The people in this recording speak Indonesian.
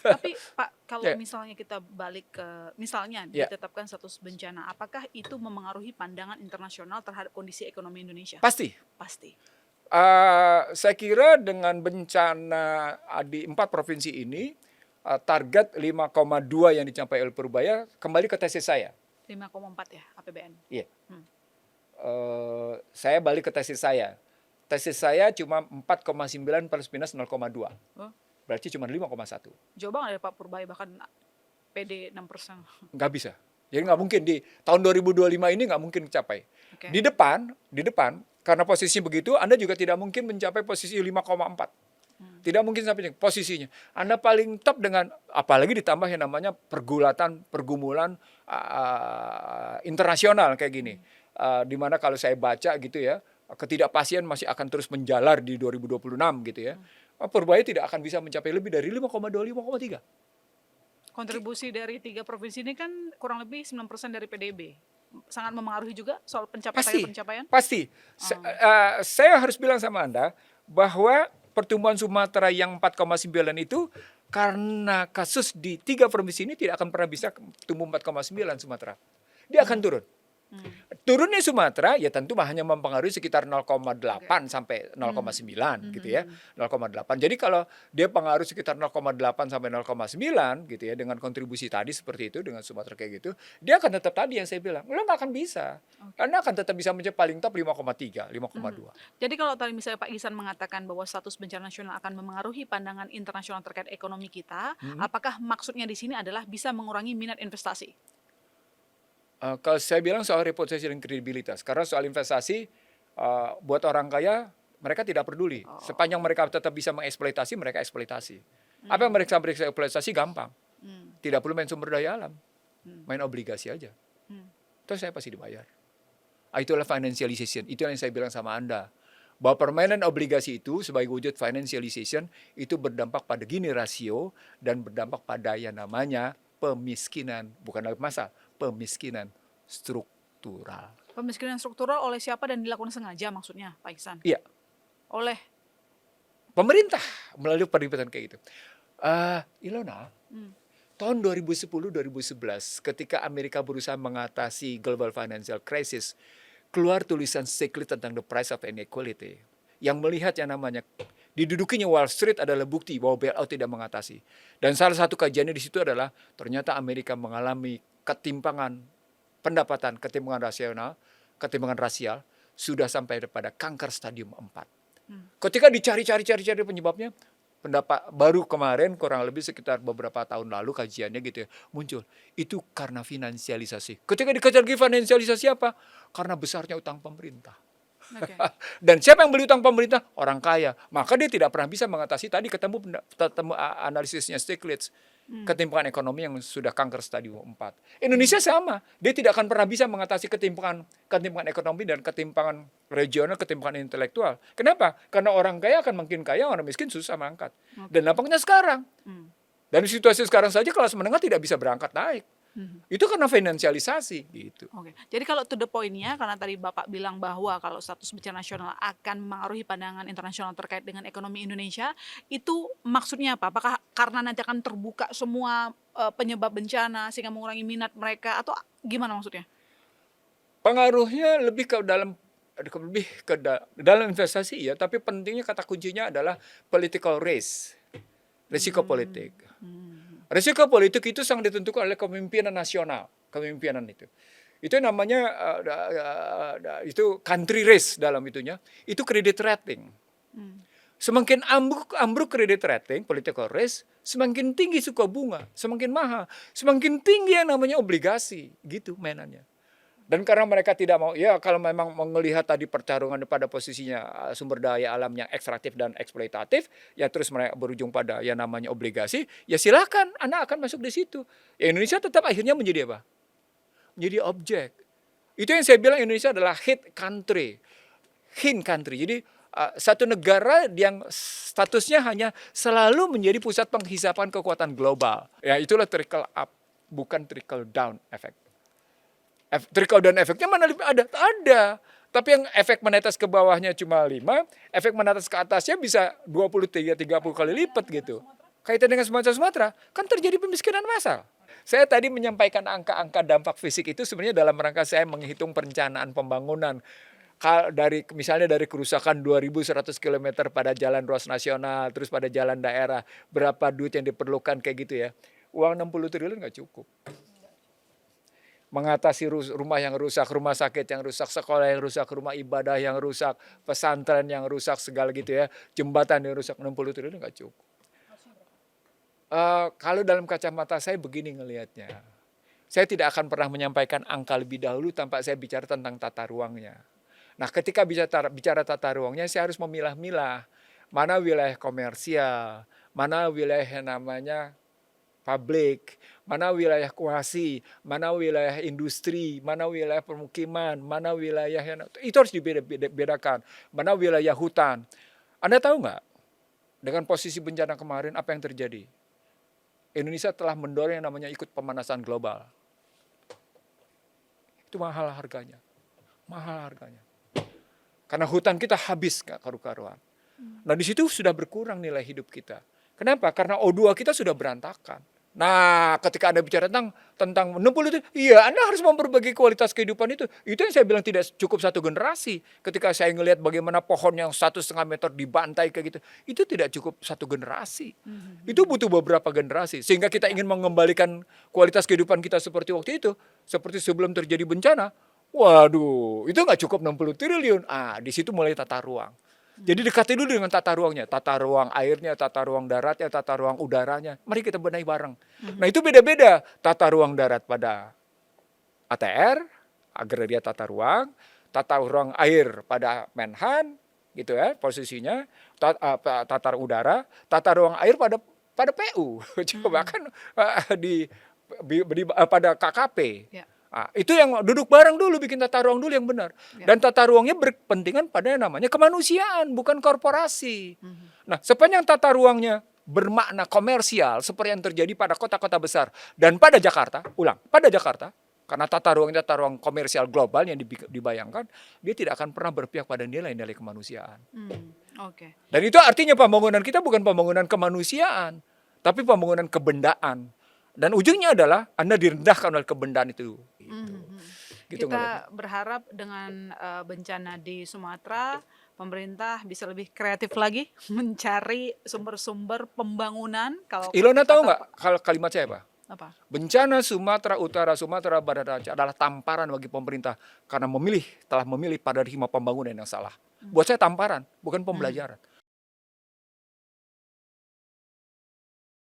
Tapi Pak, kalau Ya, misalnya kita balik ke misalnya ya, ditetapkan status bencana, apakah itu memengaruhi pandangan internasional terhadap kondisi ekonomi Indonesia? pasti. Pasti. Saya kira dengan bencana di 4 provinsi ini, target 5,2 yang dicapai oleh Purbaya kembali ke tesis saya. 5,4 ya APBN. Iya, Hmm. saya balik ke tesis saya. Tesis saya cuma 4,9 plus minus 0,2. Oh, Berarti cuma 5,1. jauh banget ya Pak Purbaya, bahkan PD 6%. Nggak bisa. Jadi nggak mungkin di tahun 2025 ini nggak mungkin capai. Oke. Di depan, karena posisi begitu, Anda juga tidak mungkin mencapai posisi 5,4. Hmm. Tidak mungkin sampai posisinya. Anda paling top dengan, apalagi ditambah yang namanya pergumulan internasional kayak gini. Di mana kalau saya baca gitu ya, ketidakpastian masih akan terus menjalar di 2026 gitu ya. Purbaya tidak akan bisa mencapai lebih dari 5,2, 5,3. Kontribusi dari 3 provinsi ini kan kurang lebih 9% dari PDB. Sangat memengaruhi juga soal Pasti, pencapaian. pasti. Saya harus bilang sama Anda bahwa pertumbuhan Sumatera yang 4,9 itu karena kasus di 3 provinsi ini tidak akan pernah bisa tumbuh 4,9 Sumatera. Dia akan turun. Hmm. Turunnya Sumatera ya tentu hanya mempengaruhi sekitar 0,8 sampai Hmm. 0,9 gitu ya. 0,8. Jadi kalau dia pengaruh sekitar 0,8 sampai 0,9 gitu ya dengan kontribusi tadi seperti itu dengan Sumatera kayak gitu, dia akan tetap tadi yang saya bilang. Lo nggak akan bisa. Oke. Karena akan tetap bisa mencapai paling top 5,3, Mhm. 5,2. Jadi kalau tadi misalnya Pak Ihsan mengatakan bahwa status bencana nasional akan memengaruhi pandangan internasional terkait ekonomi kita, Hmm. apakah maksudnya di sini adalah bisa mengurangi minat investasi? Kalau saya bilang soal reputasi dan kredibilitas, karena soal investasi buat orang kaya mereka tidak peduli. Oh. Sepanjang mereka tetap bisa mengeksploitasi, mereka eksploitasi. Apa yang Hmm. mereka eksploitasi gampang. Hmm. Tidak perlu main sumber daya alam, Hmm. main obligasi aja. Hmm. Terus saya pasti dibayar. Itulah financialization. Itu yang saya bilang sama Anda. Bahwa permainan obligasi itu sebagai wujud financialization itu berdampak pada gini rasio dan berdampak pada yang namanya pemiskinan. Bukan lagi masalah, pemiskinan struktural. Pemiskinan struktural oleh siapa dan dilakukan sengaja maksudnya Pak Ihsan? Iya, Oleh. pemerintah melalui perliputan kayak gitu. Ilona, Hmm. tahun 2010-2011 ketika Amerika berusaha mengatasi global financial crisis, keluar tulisan Stiglitz tentang the price of inequality yang melihat yang namanya didudukinya Wall Street adalah bukti bahwa bailout tidak mengatasi. Dan salah satu kajiannya di situ adalah ternyata Amerika mengalami ketimpangan pendapatan, ketimpangan rasial sudah sampai pada kanker stadium 4. Hmm. Ketika dicari penyebabnya, pendapat baru kemarin kurang lebih sekitar beberapa tahun lalu kajiannya gitu ya muncul, itu karena finansialisasi. Ketika dikejar lagi finansialisasi apa? Karena besarnya utang pemerintah. Oke. Dan siapa yang beli utang pemerintah? Orang kaya. Maka dia tidak pernah bisa mengatasi tadi ketemu analisisnya Stiglitz. Hmm. Ketimpangan ekonomi yang sudah kanker stadium 4. Indonesia sama. Dia tidak akan pernah bisa mengatasi ketimpangan ekonomi dan ketimpangan regional, ketimpangan intelektual. Kenapa? Karena orang kaya akan makin kaya, orang miskin susah mengangkat. Oke. Dan nampaknya sekarang. Hmm. Dan situasi sekarang saja kelas menengah tidak bisa berangkat naik. Hmm. Itu karena finansialisasi gitu. Oke. Jadi kalau to the point-nya, karena tadi Bapak bilang bahwa kalau status bencana nasional akan mengaruhi pandangan internasional terkait dengan ekonomi Indonesia, itu maksudnya apa? Apakah karena nanti akan terbuka semua penyebab bencana sehingga mengurangi minat mereka atau gimana maksudnya? Pengaruhnya dalam investasi ya, tapi pentingnya kata kuncinya adalah political risk, risiko Hmm. politik. Hmm. Risiko politik itu sangat ditentukan oleh kepemimpinan nasional, kepemimpinan itu. Itu namanya itu country risk dalam itunya, itu credit rating. Hmm. Semakin ambruk kredit rating, political risk, semakin tinggi suku bunga, semakin mahal, semakin tinggi yang namanya obligasi, gitu mainannya. Dan karena mereka tidak mau, ya kalau memang melihat tadi pertarungan pada posisinya sumber daya alam yang ekstraktif dan eksploitatif, ya terus mereka berujung pada yang namanya obligasi, ya silakan Anda akan masuk di situ. Ya, Indonesia tetap akhirnya menjadi apa? Menjadi objek. Itu yang saya bilang Indonesia adalah hint country. Jadi satu negara yang statusnya hanya selalu menjadi pusat penghisapan kekuatan global. Ya itulah trickle up, bukan trickle down effect. Trickle down efeknya mana ada? Ada. Tapi yang efek menetes ke bawahnya cuma 5, efek menetes ke atasnya bisa 23-30 kali lipat gitu. kaitan dengan Sumatera, kan terjadi pemiskinan massal. Saya tadi menyampaikan angka-angka dampak fisik itu sebenarnya dalam rangka saya menghitung perencanaan pembangunan. Misalnya dari kerusakan 2.100 kilometer pada jalan ruas nasional, terus pada jalan daerah, berapa duit yang diperlukan kayak gitu ya. Uang 60 triliun nggak cukup. Mengatasi rumah yang rusak, rumah sakit yang rusak, sekolah yang rusak, rumah ibadah yang rusak, pesantren yang rusak, segala gitu ya, jembatan yang rusak, 60 triliun nggak cukup. Kalau dalam kacamata saya begini ngelihatnya, saya tidak akan pernah menyampaikan angka lebih dahulu tanpa saya bicara tentang tata ruangnya. Nah, ketika bicara tata ruangnya, saya harus memilah-milah mana wilayah komersial, mana wilayah yang namanya publik, mana wilayah kuasi, mana wilayah industri, mana wilayah permukiman, mana wilayah yang itu harus dibedakan, mana wilayah hutan. Anda tahu nggak, dengan posisi bencana kemarin apa yang terjadi? Indonesia telah mendorong yang namanya ikut pemanasan global. Itu mahal harganya. Mahal harganya. Karena hutan kita habis karu-karuan. Nah di situ sudah berkurang nilai hidup kita. Kenapa? Karena O2 kita sudah berantakan. Nah ketika Anda bicara tentang 60 itu, iya Anda harus memperbaiki kualitas kehidupan itu. Itu yang saya bilang tidak cukup satu generasi. Ketika saya ngelihat bagaimana pohon yang 1,5 meter dibantai kayak gitu, itu tidak cukup satu generasi. Itu butuh beberapa generasi. Sehingga kita ingin mengembalikan kualitas kehidupan kita seperti waktu itu, seperti sebelum terjadi bencana. Waduh, itu nggak cukup 60 triliun. Di situ mulai tata ruang. Jadi dekati dulu dengan tata ruangnya, tata ruang airnya, tata ruang daratnya, tata ruang udaranya. Mari kita benahi bareng. Nah itu beda-beda. Tata ruang darat pada ATR, agraria tata ruang air pada Menhan, gitu ya posisinya, tata udara, tata ruang air pada PU. Coba kan pada KKP. Ya. Itu yang duduk bareng dulu, bikin tata ruang dulu yang benar. Dan tata ruangnya berkepentingan pada yang namanya kemanusiaan, bukan korporasi. Nah, sepanjang tata ruangnya bermakna komersial seperti yang terjadi pada kota-kota besar dan pada Jakarta, pada Jakarta, karena tata ruang komersial global yang dibayangkan, dia tidak akan pernah berpihak pada nilai-nilai kemanusiaan. Dan itu artinya pembangunan kita bukan pembangunan kemanusiaan, tapi pembangunan kebendaan. Dan ujungnya adalah Anda direndahkan oleh kebendaan itu. Gitu kita berharap dengan bencana di Sumatera, pemerintah bisa lebih kreatif lagi mencari sumber-sumber pembangunan. Ilona tahu nggak kalau kalimat saya apa? Bencana Sumatera Utara, Sumatera Barat adalah tamparan bagi pemerintah karena telah memilih paradigma pembangunan yang salah. Buat saya tamparan, bukan pembelajaran.